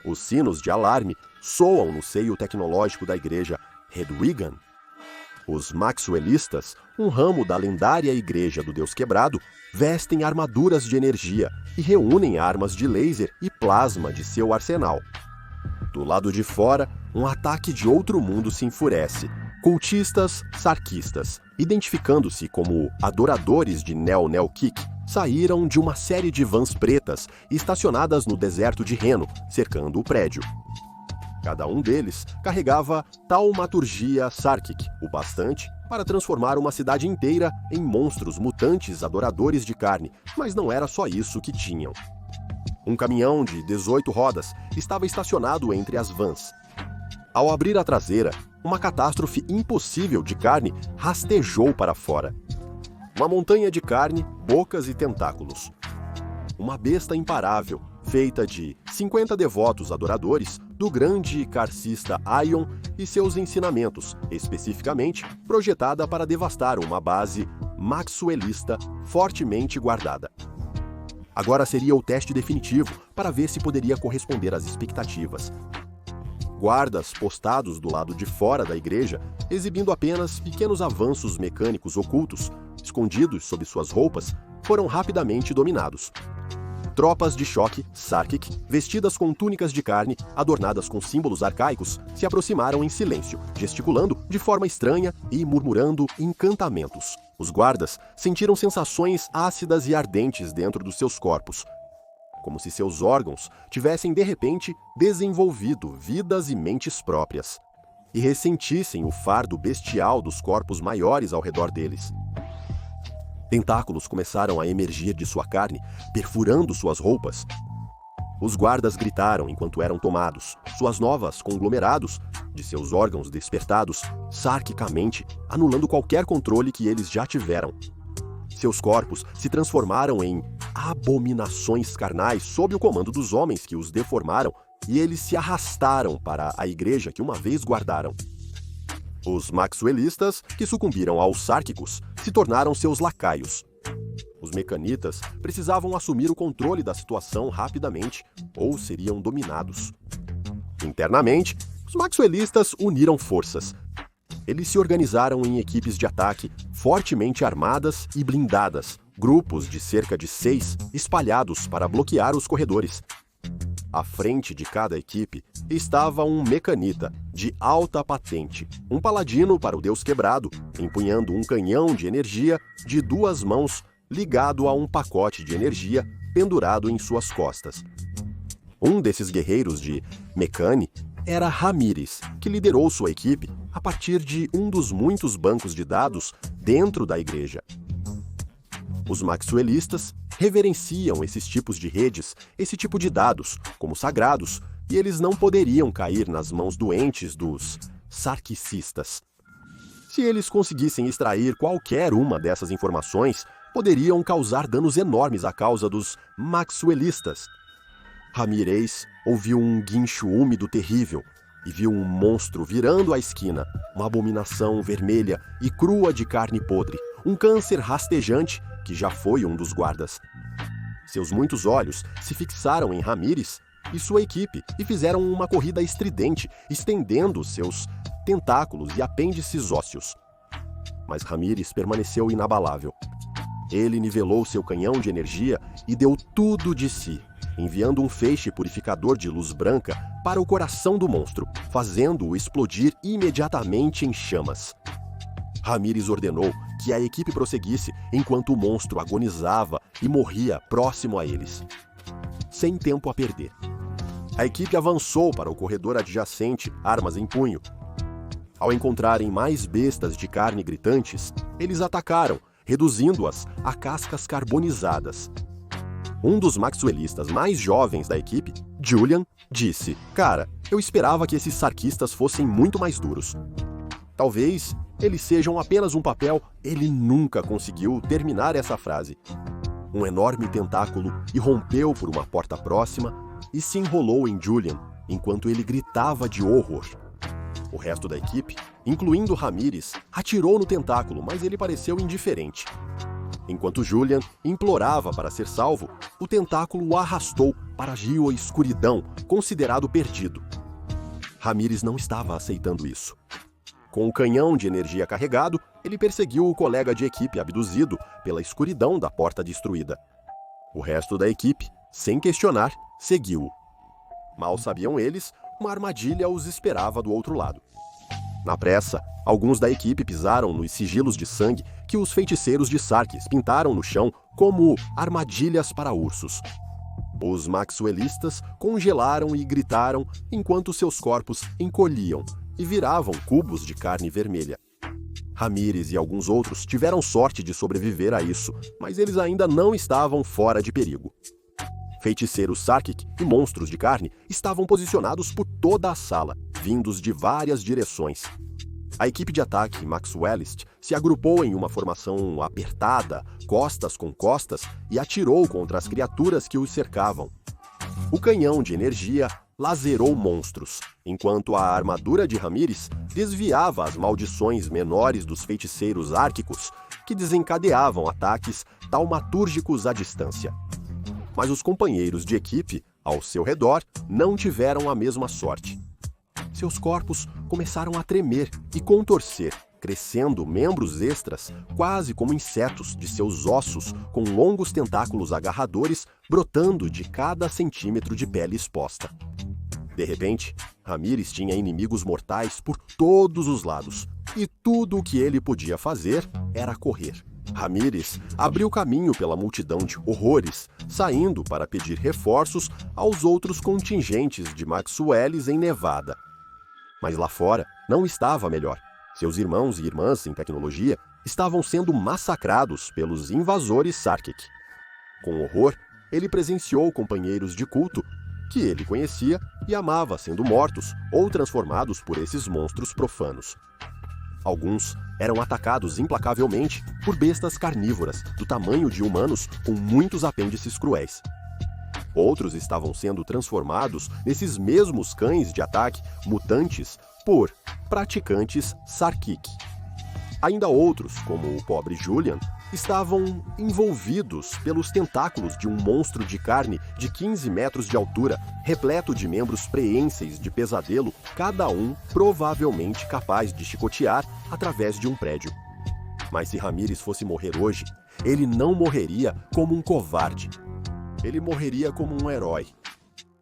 Os sinos de alarme soam no seio tecnológico da igreja Hedwigan. Os Maxwellistas, um ramo da lendária Igreja do Deus Quebrado, vestem armaduras de energia e reúnem armas de laser e plasma de seu arsenal. Do lado de fora, um ataque de outro mundo se enfurece. Cultistas sarquistas, identificando-se como adoradores de Nel-Nel-Kik, saíram de uma série de vans pretas estacionadas no deserto de Reno, cercando o prédio. Cada um deles carregava taumaturgia Sarkic, o bastante para transformar uma cidade inteira em monstros mutantes adoradores de carne, mas não era só isso que tinham. Um caminhão de 18 rodas estava estacionado entre as vans. Ao abrir a traseira, uma catástrofe impossível de carne rastejou para fora. Uma montanha de carne, bocas e tentáculos. Uma besta imparável, feita de 50 devotos adoradores do grande carcista Aion e seus ensinamentos, especificamente projetada para devastar uma base maxwellista fortemente guardada. Agora seria o teste definitivo para ver se poderia corresponder às expectativas. Guardas postados do lado de fora da igreja, exibindo apenas pequenos avanços mecânicos ocultos, escondidos sob suas roupas, foram rapidamente dominados. Tropas de choque, Sarkic, vestidas com túnicas de carne, adornadas com símbolos arcaicos, se aproximaram em silêncio, gesticulando de forma estranha e murmurando encantamentos. Os guardas sentiram sensações ácidas e ardentes dentro dos seus corpos, como se seus órgãos tivessem de repente desenvolvido vidas e mentes próprias, e ressentissem o fardo bestial dos corpos maiores ao redor deles. Tentáculos começaram a emergir de sua carne, perfurando suas roupas. Os guardas gritaram enquanto eram tomados, suas novas conglomerados, de seus órgãos despertados, sarquicamente, anulando qualquer controle que eles já tiveram. Seus corpos se transformaram em abominações carnais sob o comando dos homens que os deformaram, e eles se arrastaram para a igreja que uma vez guardaram. Os maxwellistas, que sucumbiram aos sárquicos, se tornaram seus lacaios. Os mecanitas precisavam assumir o controle da situação rapidamente, ou seriam dominados. Internamente, os maxwellistas uniram forças. Eles se organizaram em equipes de ataque fortemente armadas e blindadas, grupos de cerca de 6 espalhados para bloquear os corredores. À frente de cada equipe estava um mecanita de alta patente, um paladino para o Deus Quebrado, empunhando um canhão de energia de 2 mãos ligado a um pacote de energia pendurado em suas costas. Um desses guerreiros de Mecane era Ramírez, que liderou sua equipe a partir de um dos muitos bancos de dados dentro da igreja. Os maxwellistas reverenciam esses tipos de redes, esse tipo de dados, como sagrados, e eles não poderiam cair nas mãos doentes dos sarquicistas. Se eles conseguissem extrair qualquer uma dessas informações, poderiam causar danos enormes à causa dos maxwellistas. Ramírez ouviu um guincho úmido terrível e viu um monstro virando a esquina, uma abominação vermelha e crua de carne podre, um câncer rastejante que já foi um dos guardas. Seus muitos olhos se fixaram em Ramírez e sua equipe e fizeram uma corrida estridente, estendendo seus tentáculos e apêndices ósseos. Mas Ramírez permaneceu inabalável. Ele nivelou seu canhão de energia e deu tudo de si, enviando um feixe purificador de luz branca para o coração do monstro, fazendo-o explodir imediatamente em chamas. Ramírez ordenou que a equipe prosseguisse enquanto o monstro agonizava e morria próximo a eles. Sem tempo a perder. A equipe avançou para o corredor adjacente, armas em punho. Ao encontrarem mais bestas de carne gritantes, eles atacaram, reduzindo-as a cascas carbonizadas. Um dos maxwellistas mais jovens da equipe, Julian, disse: "Cara, eu esperava que esses sarquistas fossem muito mais duros. Talvez eles sejam apenas um papel." Ele nunca conseguiu terminar essa frase. Um enorme tentáculo irrompeu por uma porta próxima e se enrolou em Julian, enquanto ele gritava de horror. O resto da equipe, incluindo Ramírez, atirou no tentáculo, mas ele pareceu indiferente. Enquanto Julian implorava para ser salvo, o tentáculo o arrastou, para a Geoescuridão, considerado perdido. Ramírez não estava aceitando isso. Com o canhão de energia carregado, ele perseguiu o colega de equipe abduzido pela escuridão da porta destruída. O resto da equipe, sem questionar, seguiu-o. Mal sabiam eles, uma armadilha os esperava do outro lado. Na pressa, alguns da equipe pisaram nos sigilos de sangue que os feiticeiros de Sarkis pintaram no chão como armadilhas para ursos. Os maxwellistas congelaram e gritaram enquanto seus corpos encolhiam e viravam cubos de carne vermelha. Ramírez e alguns outros tiveram sorte de sobreviver a isso, mas eles ainda não estavam fora de perigo. Feiticeiros Sarkic e monstros de carne estavam posicionados por toda a sala, vindos de várias direções. A equipe de ataque Maxwellist se agrupou em uma formação apertada, costas com costas, e atirou contra as criaturas que os cercavam. O canhão de energia laserou monstros, enquanto a armadura de Ramírez desviava as maldições menores dos feiticeiros árquicos, que desencadeavam ataques taumatúrgicos à distância. Mas os companheiros de equipe, ao seu redor, não tiveram a mesma sorte. Seus corpos começaram a tremer e contorcer, crescendo membros extras, quase como insetos, de seus ossos, com longos tentáculos agarradores brotando de cada centímetro de pele exposta. De repente, Ramírez tinha inimigos mortais por todos os lados, e tudo o que ele podia fazer era correr. Ramírez abriu caminho pela multidão de horrores, saindo para pedir reforços aos outros contingentes de Maxwellis em Nevada. Mas lá fora não estava melhor. Seus irmãos e irmãs em tecnologia estavam sendo massacrados pelos invasores Sarkic. Com horror, ele presenciou companheiros de culto que ele conhecia e amava sendo mortos ou transformados por esses monstros profanos. Alguns eram atacados implacavelmente por bestas carnívoras do tamanho de humanos com muitos apêndices cruéis. Outros estavam sendo transformados nesses mesmos cães de ataque mutantes por praticantes Sarkic. Ainda outros, como o pobre Julian, estavam envolvidos pelos tentáculos de um monstro de carne de 15 metros de altura, repleto de membros preenseis de pesadelo, cada um provavelmente capaz de chicotear através de um prédio. Mas se Ramírez fosse morrer hoje, ele não morreria como um covarde. Ele morreria como um herói.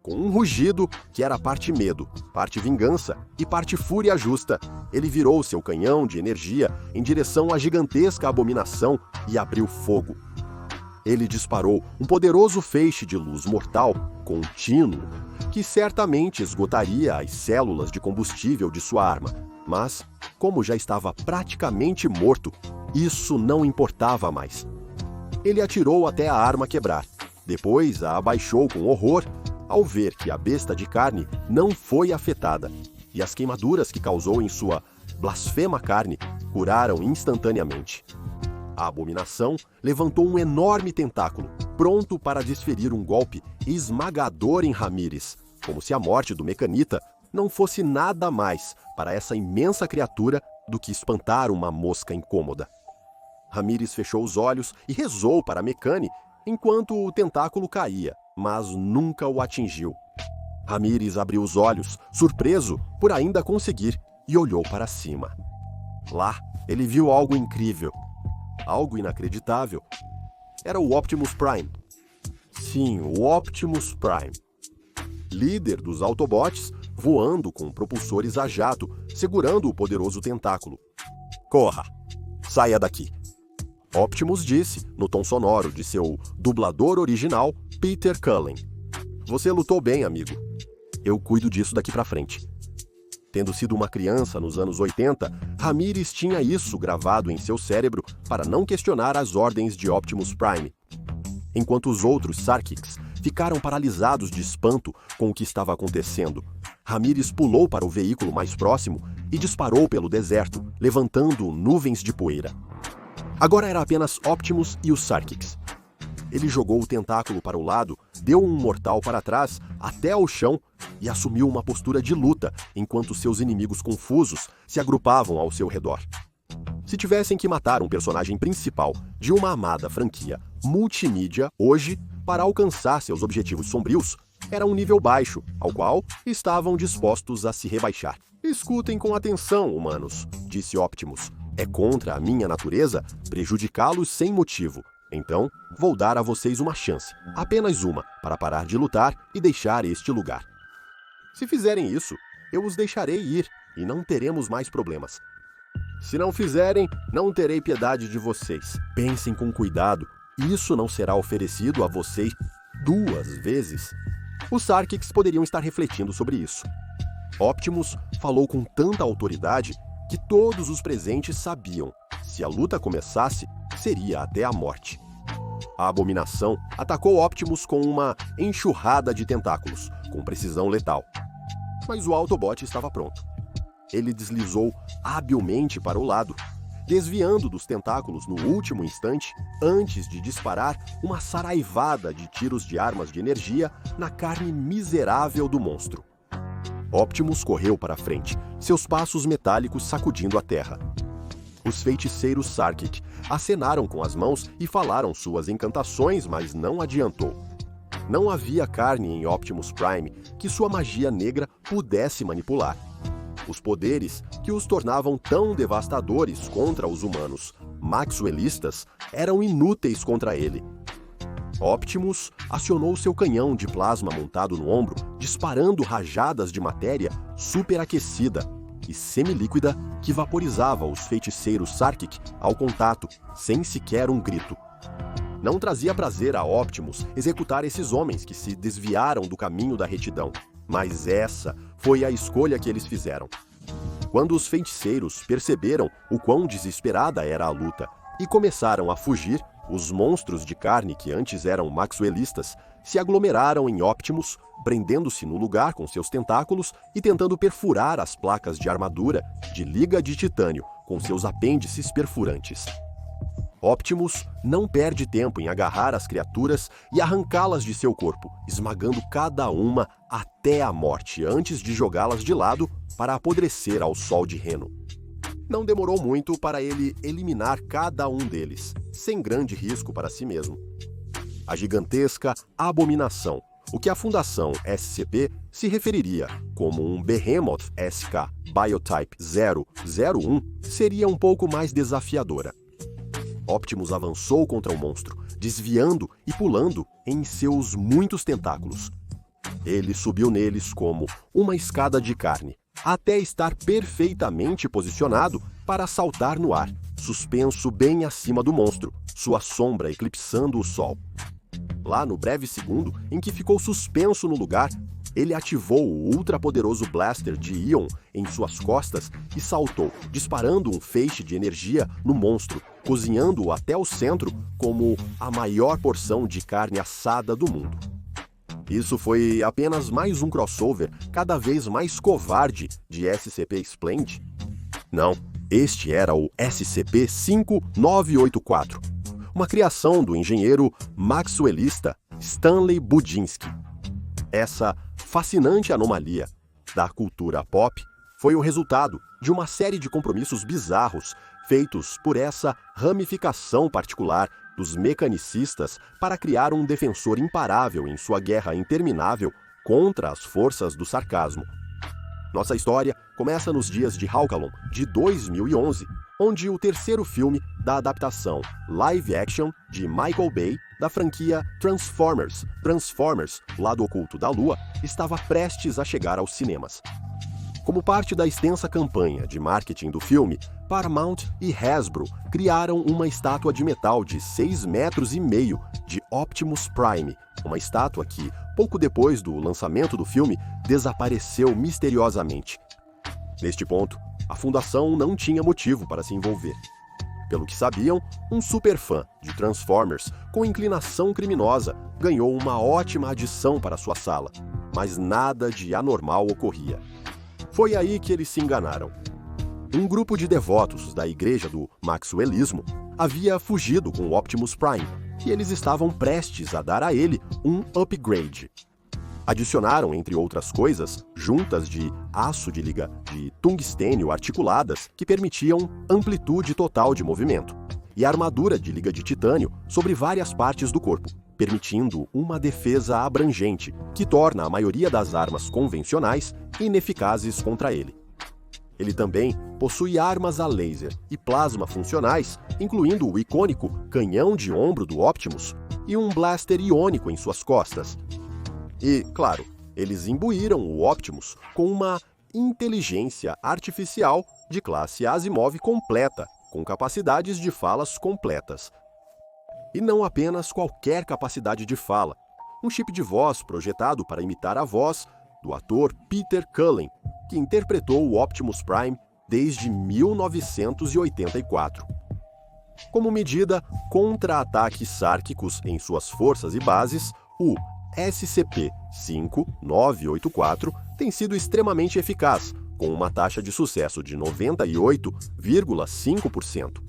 Com um rugido que era parte medo, parte vingança e parte fúria justa, ele virou seu canhão de energia em direção à gigantesca abominação e abriu fogo. Ele disparou um poderoso feixe de luz mortal, contínuo, que certamente esgotaria as células de combustível de sua arma. Mas, como já estava praticamente morto, isso não importava mais. Ele atirou até a arma quebrar. Depois a abaixou com horror ao ver que a besta de carne não foi afetada e as queimaduras que causou em sua blasfema carne curaram instantaneamente. A abominação levantou um enorme tentáculo, pronto para desferir um golpe esmagador em Ramírez, como se a morte do Mecanita não fosse nada mais para essa imensa criatura do que espantar uma mosca incômoda. Ramírez fechou os olhos e rezou para Mecane enquanto o tentáculo caía, mas nunca o atingiu. Ramírez abriu os olhos, surpreso por ainda conseguir, e olhou para cima. Lá, ele viu algo incrível, algo inacreditável. Era o Optimus Prime. Sim, o Optimus Prime. Líder dos Autobots, voando com propulsores a jato, segurando o poderoso tentáculo. Corra! Saia daqui! Optimus disse, no tom sonoro de seu dublador original, Peter Cullen. Você lutou bem, amigo. Eu cuido disso daqui pra frente. Tendo sido uma criança nos anos 80, Ramírez tinha isso gravado em seu cérebro para não questionar as ordens de Optimus Prime. Enquanto os outros Sarkics ficaram paralisados de espanto com o que estava acontecendo, Ramírez pulou para o veículo mais próximo e disparou pelo deserto, levantando nuvens de poeira. Agora era apenas Optimus e os Sarkics. Ele jogou o tentáculo para o lado, deu um mortal para trás, até ao chão, e assumiu uma postura de luta, enquanto seus inimigos confusos se agrupavam ao seu redor. Se tivessem que matar um personagem principal de uma amada franquia multimídia hoje, para alcançar seus objetivos sombrios, era um nível baixo, ao qual estavam dispostos a se rebaixar. Escutem com atenção, humanos, disse Optimus. É contra a minha natureza prejudicá-los sem motivo. Então, vou dar a vocês uma chance, apenas uma, para parar de lutar e deixar este lugar. Se fizerem isso, eu os deixarei ir e não teremos mais problemas. Se não fizerem, não terei piedade de vocês. Pensem com cuidado, isso não será oferecido a vocês 2 vezes. Os Sarkics poderiam estar refletindo sobre isso. Optimus falou com tanta autoridade que todos os presentes sabiam. Se a luta começasse, seria até a morte. A abominação atacou Optimus com uma enxurrada de tentáculos, com precisão letal. Mas o Autobot estava pronto. Ele deslizou habilmente para o lado, desviando dos tentáculos no último instante, antes de disparar uma saraivada de tiros de armas de energia na carne miserável do monstro. Optimus correu para frente, seus passos metálicos sacudindo a terra. Os feiticeiros Sarkic acenaram com as mãos e falaram suas encantações, mas não adiantou. Não havia carne em Optimus Prime que sua magia negra pudesse manipular. Os poderes que os tornavam tão devastadores contra os humanos maxwellistas eram inúteis contra ele. Optimus acionou seu canhão de plasma montado no ombro, disparando rajadas de matéria superaquecida e semilíquida que vaporizava os feiticeiros Sarkic ao contato, sem sequer um grito. Não trazia prazer a Optimus executar esses homens que se desviaram do caminho da retidão, mas essa foi a escolha que eles fizeram. Quando os feiticeiros perceberam o quão desesperada era a luta e começaram a fugir, os monstros de carne que antes eram maxwellistas se aglomeraram em Optimus, prendendo-se no lugar com seus tentáculos e tentando perfurar as placas de armadura de liga de titânio com seus apêndices perfurantes. Optimus não perde tempo em agarrar as criaturas e arrancá-las de seu corpo, esmagando cada uma até a morte antes de jogá-las de lado para apodrecer ao sol de Reno. Não demorou muito para ele eliminar cada um deles, sem grande risco para si mesmo. A gigantesca abominação, o que a Fundação SCP se referiria como um Behemoth SK Biotype 001, seria um pouco mais desafiadora. Optimus avançou contra o monstro, desviando e pulando em seus muitos tentáculos. Ele subiu neles como uma escada de carne, até estar perfeitamente posicionado para saltar no ar, suspenso bem acima do monstro, sua sombra eclipsando o sol. Lá no breve segundo em que ficou suspenso no lugar, ele ativou o ultrapoderoso blaster de Ion em suas costas e saltou, disparando um feixe de energia no monstro, cozinhando-o até o centro como a maior porção de carne assada do mundo. Isso foi apenas mais um crossover cada vez mais covarde de SCP-Splend? Não, este era o SCP-5984, uma criação do engenheiro maxwellista Stanley Budinsky. Essa fascinante anomalia da cultura pop foi o resultado de uma série de compromissos bizarros feitos por essa ramificação particular dos mecanicistas para criar um defensor imparável em sua guerra interminável contra as forças do sarcasmo. Nossa história começa nos dias de Hawkalon, de 2011, onde o terceiro filme da adaptação live action de Michael Bay da franquia Transformers, Lado Oculto da Lua, estava prestes a chegar aos cinemas. Como parte da extensa campanha de marketing do filme, Paramount e Hasbro criaram uma estátua de metal de 6,5 metros de Optimus Prime, uma estátua que, pouco depois do lançamento do filme, desapareceu misteriosamente. Neste ponto, a Fundação não tinha motivo para se envolver. Pelo que sabiam, um superfã de Transformers com inclinação criminosa ganhou uma ótima adição para sua sala, mas nada de anormal ocorria. Foi aí que eles se enganaram. Um grupo de devotos da igreja do maxwellismo havia fugido com o Optimus Prime e eles estavam prestes a dar a ele um upgrade. Adicionaram, entre outras coisas, juntas de aço de liga de tungstênio articuladas que permitiam amplitude total de movimento, e armadura de liga de titânio sobre várias partes do corpo, permitindo uma defesa abrangente, que torna a maioria das armas convencionais ineficazes contra ele. Ele também possui armas a laser e plasma funcionais, incluindo o icônico canhão de ombro do Optimus e um blaster iônico em suas costas. E, claro, eles imbuíram o Optimus com uma inteligência artificial de classe Asimov completa, com capacidades de falas completas. E não apenas qualquer capacidade de fala. Um chip de voz projetado para imitar a voz do ator Peter Cullen, que interpretou o Optimus Prime desde 1984. Como medida contra ataques sárquicos em suas forças e bases, o SCP-5984 tem sido extremamente eficaz, com uma taxa de sucesso de 98,5%.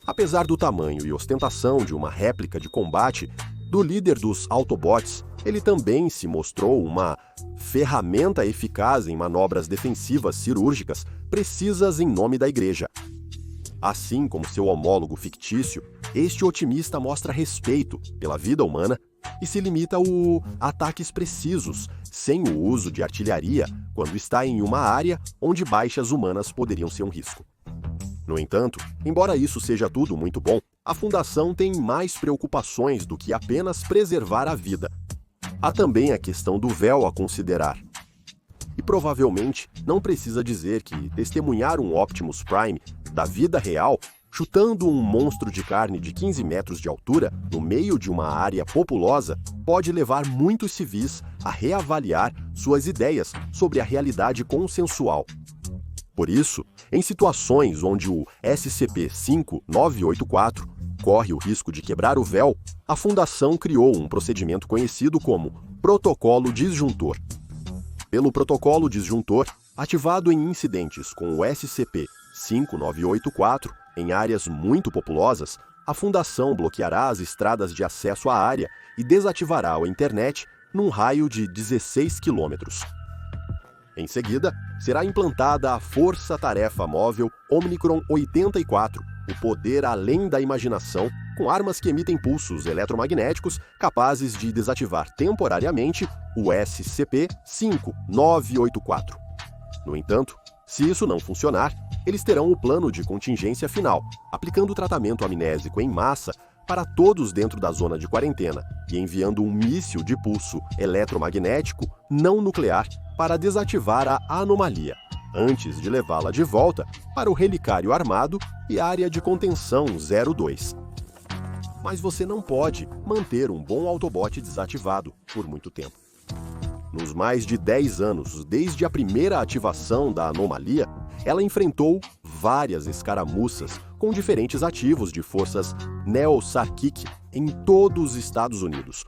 Apesar do tamanho e ostentação de uma réplica de combate do líder dos Autobots, ele também se mostrou uma ferramenta eficaz em manobras defensivas cirúrgicas precisas em nome da Igreja. Assim como seu homólogo fictício, este otimista mostra respeito pela vida humana e se limita a ataques precisos, sem o uso de artilharia, quando está em uma área onde baixas humanas poderiam ser um risco. No entanto, embora isso seja tudo muito bom, a Fundação tem mais preocupações do que apenas preservar a vida. Há também a questão do véu a considerar. E provavelmente não precisa dizer que testemunhar um Optimus Prime da vida real chutando um monstro de carne de 15 metros de altura no meio de uma área populosa pode levar muitos civis a reavaliar suas ideias sobre a realidade consensual. Por isso, em situações onde o SCP-5984 corre o risco de quebrar o véu, a Fundação criou um procedimento conhecido como Protocolo Disjuntor. Pelo Protocolo Disjuntor, ativado em incidentes com o SCP-5984, em áreas muito populosas, a Fundação bloqueará as estradas de acesso à área e desativará a internet num raio de 16 quilômetros. Em seguida, será implantada a Força-Tarefa Móvel Omnicron 84, o poder além da imaginação, com armas que emitem pulsos eletromagnéticos capazes de desativar temporariamente o SCP-5984. No entanto, se isso não funcionar, eles terão o plano de contingência final, aplicando tratamento amnésico em massa para todos dentro da zona de quarentena e enviando um míssil de pulso eletromagnético não nuclear para desativar a anomalia, antes de levá-la de volta para o relicário armado e área de contenção 02. Mas você não pode manter um bom Autobot desativado por muito tempo. Nos mais de 10 anos desde a primeira ativação da anomalia, ela enfrentou várias escaramuças com diferentes ativos de forças Neo-Sarkic em todos os Estados Unidos.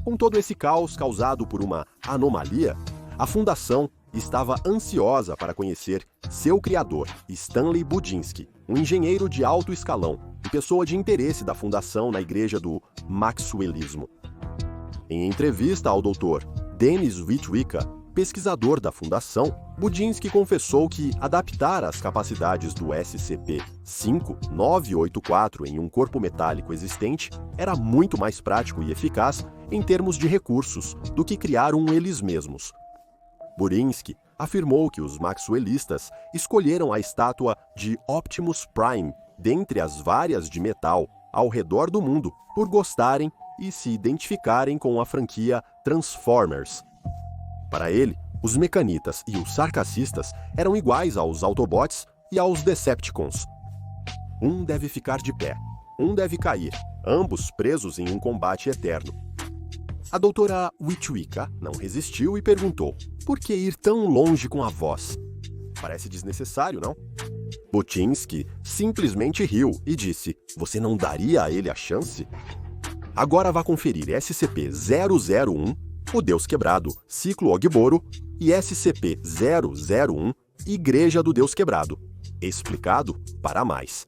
Com todo esse caos causado por uma anomalia, a Fundação estava ansiosa para conhecer seu criador, Stanley Budinsky, um engenheiro de alto escalão e pessoa de interesse da Fundação na Igreja do Maxwellismo. Em entrevista ao Dr. Dennis Witwica, pesquisador da Fundação, Budinsky confessou que adaptar as capacidades do SCP-5984 em um corpo metálico existente era muito mais prático e eficaz em termos de recursos do que criar um eles mesmos. Budinsky afirmou que os maxwellistas escolheram a estátua de Optimus Prime dentre as várias de metal ao redor do mundo por gostarem e se identificarem com a franquia Transformers. Para ele, os mecanitas e os sarcacistas eram iguais aos Autobots e aos Decepticons. Um deve ficar de pé, um deve cair, ambos presos em um combate eterno. A doutora Witwica não resistiu e perguntou: por que ir tão longe com a voz? Parece desnecessário, não? Budinsky simplesmente riu e disse: você não daria a ele a chance? Agora vá conferir SCP-001, o Deus Quebrado, Ciclo Ogboro, e SCP-001, Igreja do Deus Quebrado. Explicado para mais.